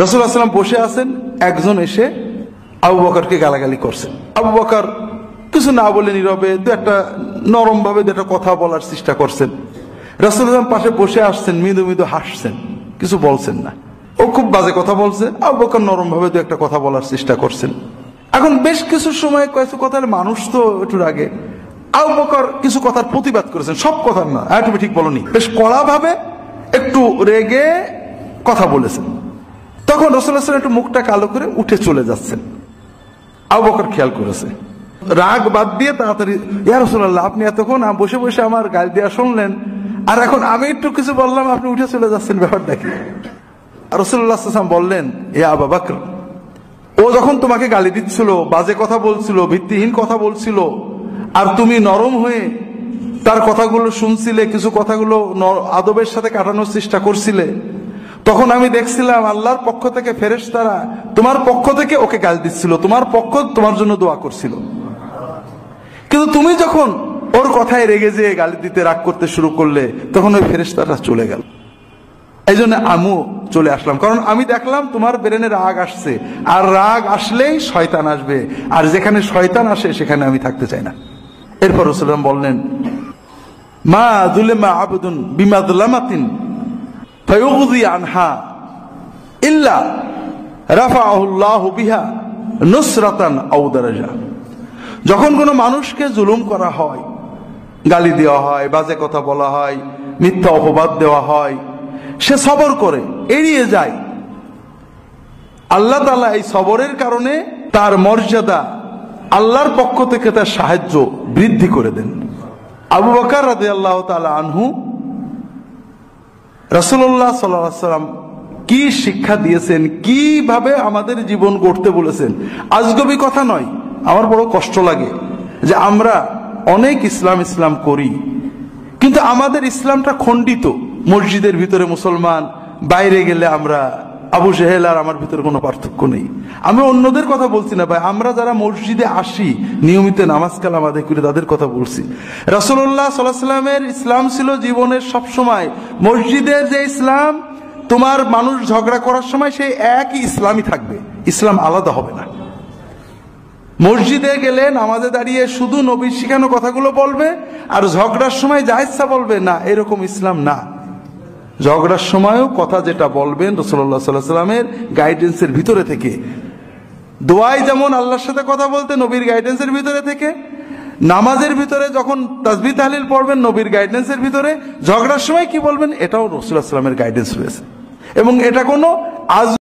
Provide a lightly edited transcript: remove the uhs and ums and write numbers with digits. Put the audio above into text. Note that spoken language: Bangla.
রাসূলুল্লাহ সাল্লাল্লাহু আলাইহি ওয়াসাল্লাম বসে আছেন, একজন এসে আবু বকরকে গালাগালি করছেন। আবু বকর কিছু না বলে নীরবে দু একটা নরম ভাবে দু একটা কথা বলার চেষ্টা করছেন। রাসূলুল্লাহ পাশে বসে আসছেন, মৃদু মৃদু হাসছেন, কিছু বলছেন না। ও খুব বাজে কথা বলছে, আবু বকর নরম ভাবে দু একটা কথা বলার চেষ্টা করছেন। এখন বেশ কিছু সময় কিছু কথার মানুষ তো একটু রাগে, আবু বকর কিছু কথার প্রতিবাদ করেছেন, সব কথার না, তুমি ঠিক বলনি, বেশ কড়া ভাবে একটু রেগে কথা বলেছেন। তখন রাসূলুল্লাহ সাল্লাল্লাহু আলাইহি ওয়াসাল্লাম একটু মুখটা কালো করে উঠে চলে যাচ্ছেন। আবু বকর খেয়াল করেছে, রাগ বাদ দিয়ে তাড়াতাড়ি, ইয়া রাসূলুল্লাহ, আপনি এতক্ষণ বসে বসে আমার গালি দেওয়া শুনলেন, আর এখন আমি একটু কিছু বললাম আপনি উঠে চলে যাচ্ছেন, ব্যাপারটা কি? রাসূলুল্লাহ সাল্লাল্লাহু আলাইহি ওয়াসাল্লাম বললেন, ইয়া আবু বকর, ও যখন তোমাকে গালি দিচ্ছিল, বাজে কথা বলছিল, ভিত্তিহীন কথা বলছিল, আর তুমি নরম হয়ে তার কথাগুলো শুনছিলে, কিছু কথাগুলো আদবের সাথে কাটানোর চেষ্টা করছিলে, তখন আমি দেখছিলাম আল্লাহর পক্ষ থেকে ফেরেশতারা তোমার পক্ষ থেকে ওকে গালি দিচ্ছিল, তোমার পক্ষ তোমার জন্য দোয়া করছিল। কিন্তু তুমি যখন ওর কথায় রেগে যেয়ে গালি দিতে, রাগ করতে শুরু করলে, তখন ওই ফেরেশতারা চলে গেল। এই জন্য আমিও চলে আসলাম, কারণ আমি দেখলাম তোমার ব্রেনে রাগ আসছে, আর রাগ আসলেই শয়তান আসবে, আর যেখানে শয়তান আসে সেখানে আমি থাকতে চাই না। এরপর রাসূলুল্লাহ বললেন, মা যুলিমা আবদুন বিমাযলামাতিন ফায়ুগযি আনহা ইল্লা রাফাআহুল্লাহু বিহা নুসরাতান আও দারাজা। যখন কোনো মানুষকে জুলুম করা হয়, গালি দেওয়া হয়, বাজে কথা বলা হয়, মিথ্যা অপবাদ দেওয়া হয়, সে সবর করে, এড়িয়ে যায়, আল্লাহ তাআলা এই সবরের কারণে তার মর্যাদা আল্লাহর পক্ষ থেকে তার সাহায্য বৃদ্ধি করে দেন। আবু বকর রাদিয়াল্লাহু তাআলা আনহু রাসূলুল্লাহ সাল্লাল্লাহু আলাইহি ওয়াসাল্লাম কি শিক্ষা দিয়েছেন, কিভাবে আমাদের জীবন গড়তে বলেছেন, আজগবি কথা নয়। আমার বড় কষ্ট লাগে যে আমরা অনেক ইসলাম করি, কিন্তু আমাদের ইসলামটা খণ্ডিত। মসজিদের ভিতরে মুসলমান, বাইরে গেলে আমরা আবু জেহেল আর আমার ভিতরে কোনো পার্থক্য নেই। আমি অন্যদের কথা বলছি না ভাই, আমরা যারা মসজিদে আসি, নিয়মিত নামাজ কালাম আদায় করি, তাদের কথা বলছি। রাসূলুল্লাহ সাল্লাল্লাহু আলাইহি ওয়াসাল্লামের ইসলাম ছিল জীবনের সব সময় মসজিদের যে ইসলাম, তোমার মানুষ ঝগড়া করার সময় সেই একই ইসলামই থাকবে, ইসলাম আলাদা হবে না। মসজিদে গেলে নামাজে দাঁড়িয়ে শুধু নবীর শিখানো কথাগুলো বলবে, আর ঝগড়ার সময় যা ইচ্ছা বলবে না, এরকম ইসলাম না। ঝগড়ার সময়ও কথা যেটা বলবেন রাসূলুল্লাহ সাল্লাল্লাহু আলাইহি ওয়াসাল্লামের গাইডেন্সের ভিতরে থেকে, দোয়ায় যেমন আল্লাহর সাথে কথা বলতে নবীর গাইডেন্সের ভিতরে থেকে, নামাজের ভিতরে যখন তাসবিহ তাহলিল পড়বেন নবীর গাইডেন্সের ভিতরে, ঝগড়ার সময় কি বলবেন এটাও রাসূলুল্লাহ সাল্লাল্লাহু আলাইহি ওয়াসাল্লামের গাইডেন্স রয়েছে। এবং এটা কোনো আজ